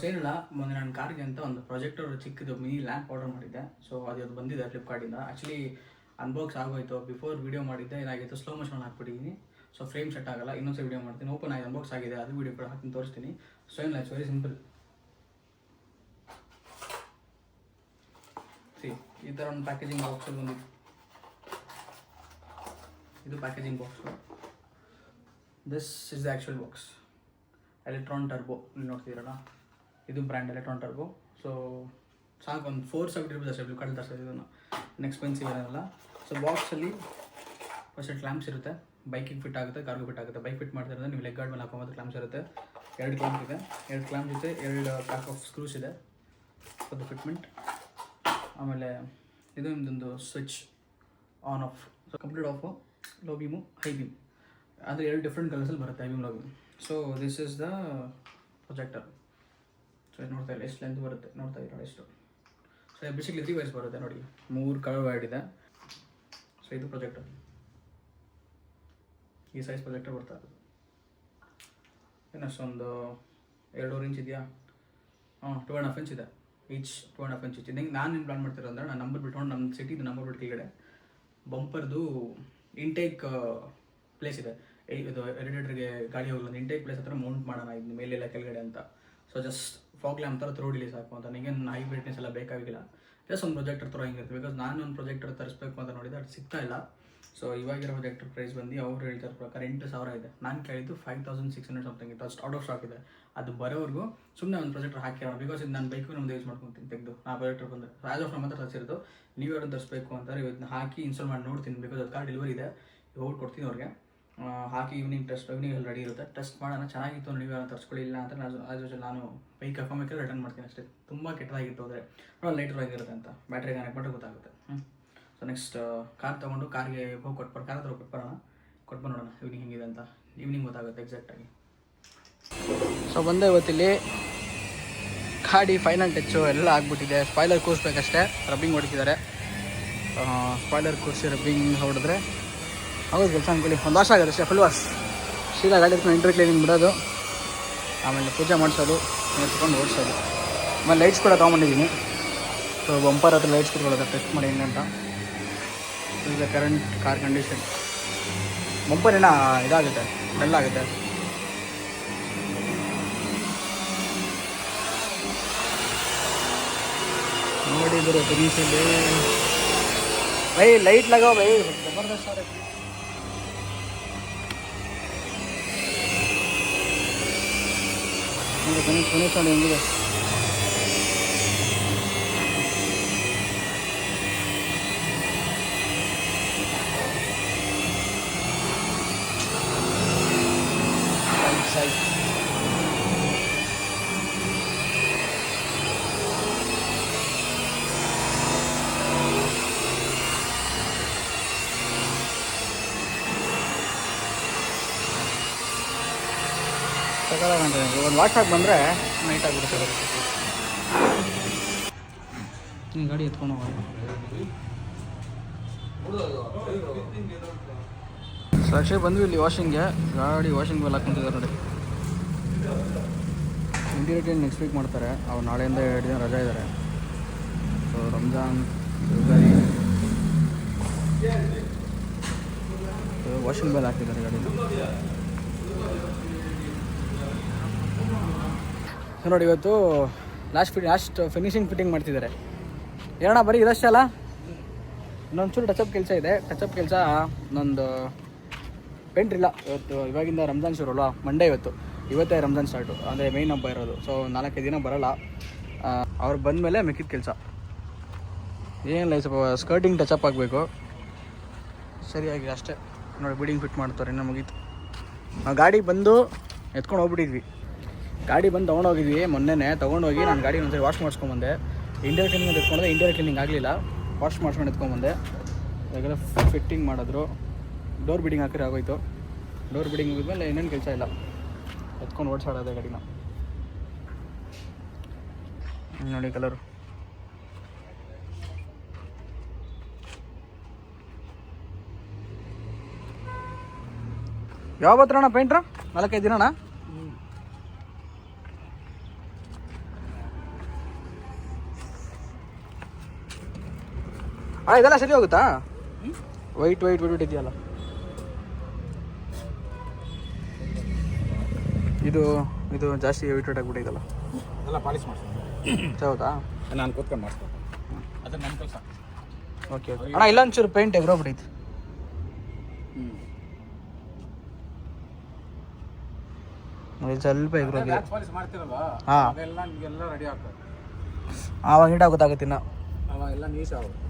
ಏನಿಲ್ಲ, ಮೊನ್ನೆ ನನ್ನ ಕಾರ್ಗೆ ಅಂತ ಒಂದು ಪ್ರೊಜೆಕ್ಟರ್ ಚಿಕ್ಕದು ಮಿನಿ ಲ್ಯಾಂಪ್ ಆರ್ಡರ್ ಮಾಡಿದ್ದೆ. ಸೊ ಅದು ಬಂದಿದೆ ಫ್ಲಿಪ್ಕಾರ್ಟಿಂದ. ಆ್ಯಕ್ಚುಲಿ ಅನ್ಬಾಕ್ಸ್ ಆಗೋಯ್ತು. ಬಿಫೋರ್ ವೀಡಿಯೋ ಮಾಡಿದ್ದೆ, ಏನಾಗಿತ್ತು ಸ್ಲೋ ಮೋಷನ್ ಹಾಕ್ಬಿಟ್ಟಿದ್ದೀನಿ. ಸೊ ಫ್ರೇಮ್ ಸೆಟ್ ಆಗಲ್ಲ. ಇನ್ನೊಂದ್ಸಲ ವೀಡಿಯೋ ಮಾಡ್ತೀನಿ. ಓಪನ್ ಆಗಿ ಅನ್ಬಾಕ್ಸ್ ಆಗಿದೆ, ಅದು ವೀಡಿಯೋ ಕೂಡ ಹಾಕಿ ತೋರಿಸ್ತೀನಿ. ಸೊ ಏನಿಲ್ಲ, ಇಟ್ಸ್ ವೆರಿ ಸಿಂಪಲ್. ಈ ಥರ ಒಂದು ಪ್ಯಾಕೇಜಿಂಗ್ ಬಾಕ್ಸಲ್ಲಿ ಬಂದಿತ್ತು. ಇದು packaging box. This is the actual box. Electron turbo ನೀವು ನೋಡ್ತಿದ್ದೀರಲ್ಲ, ಇದು ಬ್ರ್ಯಾಂಡ್ ಎಲೆಕ್ಟ್ರಾನ್ ಟರ್ಬೋ. ಸೊ ಸಾಕು, ಒಂದು 470 ರೂಪೀಸ್ ಅಷ್ಟೇ ಫ್ಲಿಪ್ಕಾರ್ಟಲ್ಲಿ ತರಿಸೋದು ಇದನ್ನು. ಎಕ್ಸ್ಪೆನ್ಸಿವ್ ಏನಲ್ಲ. ಸೊ ಬಾಕ್ಸಲ್ಲಿ ಫಸ್ಟ್ ಕ್ಲಾಂಪ್ಸ್ ಇರುತ್ತೆ. ಬೈಕಿಗೆ ಫಿಟ್ ಆಗುತ್ತೆ, ಕಾರ್ಗೂ ಫಿಟ್ ಆಗುತ್ತೆ. ಬೈಕ್ ಫಿಟ್ ಮಾಡ್ತಿರೋದ್ರೆ ನೀವು ಲೆಗ್ ಗಾರ್ಡ್ ಮೇಲೆ ಹಾಕೊಂಬತ್ತು ಕ್ಲಾಂಪ್ಸ್ ಇರುತ್ತೆ. 2 ಕ್ಲಾಂಪ್ ಇದೆ. 2 ಕ್ಲಾಂಪ್ ಜೊತೆ 2 ಪ್ಯಾಕ್ ಆಫ್ ಸ್ಕ್ರೂಸ್ ಇದೆ ಫಾರ್ ದ ಫಿಟ್ಮೆಂಟ್. ಆಮೇಲೆ ಇದು ನಿಮ್ಮದೊಂದು switch on off. So complete off, low beam, high beam. ಅಂದರೆ 2 ಡಿಫ್ರೆಂಟ್ ಕಲರ್ಸಲ್ಲಿ ಬರುತ್ತೆ, high beam, low beam. So this is the projector. So ಇದು ನೋಡ್ತಾ ಇಲ್ಲ ಎಷ್ಟು ಲೆಂತ್ ಬರುತ್ತೆ, ನೋಡ್ತಾ ಇರೋ ಎಷ್ಟು. ಸೊ ಬೇಸಿಕ್ಲಿ 3 ವೈರ್ಸ್ ಬರುತ್ತೆ ನೋಡಿ, 3 ಕಲರ್ ವೈರ್ಡ್ ಇದೆ. ಸೊ ಇದು ಪ್ರೊಜೆಕ್ಟರ್, ಈ ಸೈಜ್ ಪ್ರೊಜೆಕ್ಟರ್ ಬರ್ತಾ ಇರೋದು. ಇನ್ನಷ್ಟೊಂದು 2.5 ಇಂಚ್ ಇದೆಯಾ? 2.5 ಇಂಚ್ ಇದೆ. ಈಚ್ 2.5 ಇಂಚ್ ಇದೆ. ನಾನು ಏನು ಪ್ಲಾನ್ ಮಾಡ್ತಿರೋ ಅಂದರೆ, ನಾನು ನಂಬರ್ ಬಿಟ್ಕೊಂಡು ನಮ್ಮ ಸಿಟಿದು ನಂಬರ್ ಬಿಟ್ಟು ಕೆಳಗಡೆ ಬಂಪರ್ದು ಇಂಟೇಕ್ ಪ್ಲೇಸ್ ಇದೆ. ಇದು ರೇಡಿಯೇಟರ್ಗೆ ಗಾಡಿ ಹೋಗಲ್ಲ, ಇಂಟೇಕ್ ಪ್ಲೇಸ್ ಹತ್ರ ಮೌಂಟ್ ಮಾಡೋಣ ಇದನ್ನ ಮೇಲೆಲ್ಲ ಕೆಳಗಡೆ ಅಂತ. ಸೊ ಜಸ್ಟ್ ಫಾಗ್ ಲ್ಯಾಂಪ್ ಥರ ರೋಡಲ್ಲಿ ಸಾಕು ಅಂತ. ನನಗೇನು ಹೈ ಬ್ರೈಟ್ನೆಸ್ ಎಲ್ಲ ಬೇಕಾಗಿಲ್ಲ. ಜಸ್ಟ್ ಒಂದು ಪ್ರೊಜೆಕ್ಟರ್ ಥರ ಹಿಂಗಿರುತ್ತೆ. ಬಿಕಾಸ್ ನಾನು ಒಂದು ಪ್ರೊಜೆಕ್ಟರ್ ತರಿಸ್ಬೇಕು ಅಂತ ನೋಡಿದೆ, ಅದು ಸಿಗ್ತಾ ಇಲ್ಲ. ಸೊ ಇವಾಗಿರೋ ಪ್ರೊಜೆಕ್ಟರ್ ಪ್ರೈಸ್ ಬಂದು ಅವ್ರು ಹೇಳ್ತಾರೆ ಪ್ರಕಾರ 8,000 ಇದೆ. ನಾನು ಕೇಳಿದ್ದು 5,600 ಸಮಥಿಂಗ್ ಇತ್ತು. ಅಷ್ಟು ಔಟ್ ಆಫ್ ಸ್ಟಾಕ್ ಇದೆ. ಅದು ಬರೋವರೆಗೂ ಸುಮ್ಮನೆ ಒಂದು ಪ್ರೊಜೆಕ್ಟರ್ ಹಾಕಿರೋಣ. ಬಿಕಾಸ್ ಇದು ನನ್ನ ಬೈಕು ನಮ್ದು ಯೂಸ್ ಮಾಡ್ಕೊತೀನಿ ತೆಗೆದು. ಆ ಪ್ರೊಜೆಕ್ಟರ್ ಬಂದರೆ ಆ್ಯಸ್ ಆಫ್ ನಮ್ಮ ಹತ್ರ ತರಿಸಿರೋದು. ನೀವು ಯಾರು ತರಿಸ್ಬೇಕು ಅಂತಾರೆ, ಇವತ್ತು ಹಾಕಿ ಇನ್ಸ್ಟಾಲ್ ಮಾಡಿ ನೋಡ್ತೀನಿ. ಬಿಕಾಸ್ ಅದು ಕಾರ್ ಡೆಲಿವರಿ ಇದೆ, ಹೋಗಿ ಕೊಡ್ತೀನಿ ಅವ್ರಿಗೆ. ಹಾಕಿ ಈವ್ನಿಂಗ್ ಅಲ್ಲಿ ರೆಡಿ ಇರುತ್ತೆ. ಟೆಸ್ಟ್ ಮಾಡೋಣ, ಚೆನ್ನಾಗಿತ್ತು ನೀವು ಯಾರು ತರಿಸ್ಕೊಳ್ಳಿಲ್ಲ ಅಂತ ನಾನು ಬೈಕ್ ಹಾಕೊಂಬೇಕಾದ್ರೆ ರಿಟರ್ನ್ ಮಾಡ್ತೀನಿ ಅಷ್ಟೇ. ತುಂಬ ಕೆಟ್ಟದಾಗಿತ್ತು ಅಂದರೆ ಲೈಟರ್ ಆಗಿರುತ್ತೆ ಅಂತ ಬ್ಯಾಟ್ರಿಗೆ ಕನೆಕ್ಟ್ ಮಾಡಿದ್ರೆ ಗೊತ್ತಾಗುತ್ತೆ. ಸೊ ನೆಕ್ಸ್ಟ್ ಕಾರ್ ತೊಗೊಂಡು ಕಾರ್ಗೆ ಹೋಗಿ ಕೊಟ್ಬರೋಣ, ಕಾರ್ ಹತ್ರ ಕೊಟ್ಬರೋಣ ನೋಡೋಣ ಈವ್ನಿಂಗ್ ಹೆಂಗಿದೆ ಅಂತ. ಈವ್ನಿಂಗ್ ಗೊತ್ತಾಗುತ್ತೆ ಎಕ್ಸಾಕ್ಟಾಗಿ. ಸೊ ಬಂದೆ ಇವತ್ತಿಲ್ಲಿ ಗಾಡಿ ಫೈನಲ್ ಟಚ್ಚು ಎಲ್ಲ ಆಗ್ಬಿಟ್ಟಿದೆ. ಸ್ಪಾಯ್ಲರ್ ಕೂರಿಸ್ಬೇಕಷ್ಟೇ, ರಬ್ಬಿಂಗ್ ಹೊಡಿತಿದ್ದಾರೆ. ಸ್ಪಾಯ್ಲರ್ ಕೂರಿಸಿ ರಬ್ಬಿಂಗ್ ಹೊಡೆದ್ರೆ ಹೌದು ಕೆಲಸ ಅಂದ್ಕೊಳ್ಳಿ. ಒಂದು ವಾಶ ಆಗುತ್ತೆ ಅಷ್ಟೇ, ಫುಲ್ ವಾಶ್. ಸೀದಾ ಗಾಡಿ ಎತ್ಕೊಂಡು ಇಂಟರ್ ಕ್ಲೀನಿಂಗ್ ಬಿಡೋದು, ಆಮೇಲೆ ಪೂಜೆ ಮಾಡಿಸೋದು, ಎತ್ಕೊಂಡು ಓಡಿಸೋದು. ಆಮೇಲೆ ಲೈಟ್ಸ್ ಕೂಡ ತೊಗೊಂಡಿದ್ದೀನಿ. ಸೊ ಬಂಪರ್ ಹತ್ರ ಲೈಟ್ಸ್ ಕೊಟ್ಕೊಳ್ಳೋದು, ಟೆಸ್ಟ್ ಮಾಡಿ ಹೆಂಗಂತ. ಈಗ ಕರೆಂಟ್ ಕಾರ್ ಕಂಡೀಷನ್. ಬಂಪರ್ ಏನೋ ಇದಾಗುತ್ತೆ, ಡಲ್ ಆಗುತ್ತೆ. ನೋಡಿದ್ರು ಫಿನಿಶಲ್ಲಿ ಭೈ ಲೈಟ್ ಲಗಾओ ಭೈ, ಜಬರ್ದಸ್ತ್ आ रहा है. ಫಿನಿಶ್ ನೋಡಿ ಹೆಂಗಿದೆ. ಒಂದು ವಾಶ್ ಆಗಿ ಬಂದರೆ ನೈಟ್ ಆಗಿಬಿಡುತ್ತೆ. ಗಾಡಿ ಎತ್ಕೊಂಡು ಹೋಗೋಣ. ಸೊ ಆ್ಯಕ್ಚುಲಿ ಬಂದ್ವಿ ಇಲ್ಲಿ ವಾಷಿಂಗ್ಗೆ. ಗಾಡಿ ವಾಷಿಂಗ್ ಮೇಲೆ ಹಾಕ್ಕೊಂತಿದ್ದಾರೆ ನೋಡಿ. ಇಂಟೀರಿಯರ್ ನೆಕ್ಸ್ಟ್ ವೀಕ್ ಮಾಡ್ತಾರೆ. ಅವ್ರು ನಾಳೆಯಿಂದ 2 ದಿನ ರಜೆ ಇದ್ದಾರೆ. ಸೊ ರಂಜಾನ್ ಯುಗಾದಿ ವಾಷಿಂಗ್ ಮೇಲೆ ಹಾಕಿದ್ದಾರೆ ಗಾಡಿನ. ನೋಡಿ ಇವತ್ತು ಲಾಸ್ಟ್ ಫಿನಿಶಿಂಗ್ ಫಿಟ್ಟಿಂಗ್ ಮಾಡ್ತಿದ್ದಾರೆ. ಏನಣ್ಣ ಬರೀ ಇದಷ್ಟೇ ಅಲ್ಲ, ಇನ್ನೊಂಚೂರು ಟಚಪ್ ಕೆಲಸ ಇದೆ. ಟಚಪ್ ಕೆಲಸ ಇನ್ನೊಂದು ಪೇಂಟ್ ಇಲ್ಲ. ಇವಾಗಿಂದ ರಂಜಾನ್ ಶುರು ಅಲ್ವಾ, ಮಂಡೇ ಇವತ್ತೇ ರಂಜಾನ್ ಸ್ಟಾರ್ಟು, ಅಂದರೆ ಮೇಯ್ನ್ ಹಬ್ಬ ಇರೋದು. ಸೊ 4-5 ದಿನ ಬರೋಲ್ಲ. ಅವ್ರು ಬಂದಮೇಲೆ ಮಿಕ್ಕಿದ ಕೆಲಸ ಏನಿಲ್ಲ. ಸ್ವಲ್ಪ ಸ್ಕರ್ಟಿಂಗ್ ಟಚಪ್ ಆಗಬೇಕು, ಸರಿಯಾಗಿ ಅಷ್ಟೇ. ನೋಡಿ ಬಿಲ್ಡಿಂಗ್ ಫಿಟ್ ಮಾಡ್ತಾರೆ, ಇನ್ನೂ ಮುಗೀತು. ಗಾಡಿ ಬಂದು ಎತ್ಕೊಂಡು ಹೋಗ್ಬಿಟ್ಟಿದ್ವಿ. ಗಾಡಿ ಬಂದು ತೊಗೊಂಡೋಗಿದ್ವಿ ಮೊನ್ನೆ. ತೊಗೊಂಡೋಗಿ ನಾನು ಗಾಡಿ ಒಂದ್ಸರಿ ವಾಶ್ ಮಾಡಿಸ್ಕೊಂಬಂದೆ. ಇಂಟೀರಿಯರ್ ಕ್ಲೀನಿಂಗ್ ಅಂತ ಎತ್ಕೊಂಡೆ, ಇಂಟೀರಿಯರ್ ಕ್ಲೀನಿಂಗ್ ಆಗಲಿಲ್ಲ. ವಾಶ್ ಮಾಡ್ಸ್ಕೊಂಡು ಎತ್ಕೊಂಬಂದೆ. ಇವಾಗೆಲ್ಲ ಫಿಟ್ಟಿಂಗ್ ಮಾಡಿದ್ರು, ಡೋರ್ ಬಿಡಿಂಗ್ ಹಾಕಿದ್ರೆ ಆಗೋಯ್ತು. ಡೋರ್ ಬಿಡಿಂಗ್ ಮುಗಿದ್ಮೇಲೆ ಇನ್ನೇನು ಕೆಲಸ ಇಲ್ಲ, ಎತ್ಕೊಂಡು ಓಡಿಸಾಡೋದೆ ಗಾಡಿನ. ನೋಡಿ ಕಲರು ಯಾವಾಗ ಬರ್ತಾರಣ್ಣ ಪೇಂಟ್ರ? 4-5 ದಿನಣ್ಣ. ಇದೆಲ್ಲ ಸರಿ ಹೋಗುತ್ತಾ? ವೈಟ್ ಇದೆಯಲ್ಲ ಇದು ಜಾಸ್ತಿ ವೈಟ್ ಆಗಿಬಿಟ್ಟಿದಲ್ಲ. ಎಲ್ಲ ಪಾಲಿಶ್ ಮಾಡ್ತೀನಿ. ಹೌದಾ? ನಾನು ಕೂತ್ಕೊಂಡು ಮಾಡಿಸ್ಬೇಕು, ಅದು ನನ್ನ ಕೆಲಸ. ಓಕೆ ಅಣ್ಣ, ಇಲ್ಲ ಒಂಚೂರು ಪೇಂಟ್ ಎಗ್ರೋಗ್ಬಿಟ್ಟೈತೆ. ಸ್ವಲ್ಪ ಎಗ್ರೋಗಿದೆ. ಪಾಲಿಶ್ ಮಾಡ್ತಿರಲ್ವಾ, ಹಾಂ, ಅದೆಲ್ಲ ನಿಮಗೆಲ್ಲ ರೆಡಿ ಆಗ್ತದೆ. ಆವಾಗ ನೀಟಾಗಿ ಗೊತ್ತಾಗುತ್ತೆ. ಅವಾಗೆಲ್ಲ ನೀಟಾಗುತ್ತೆ.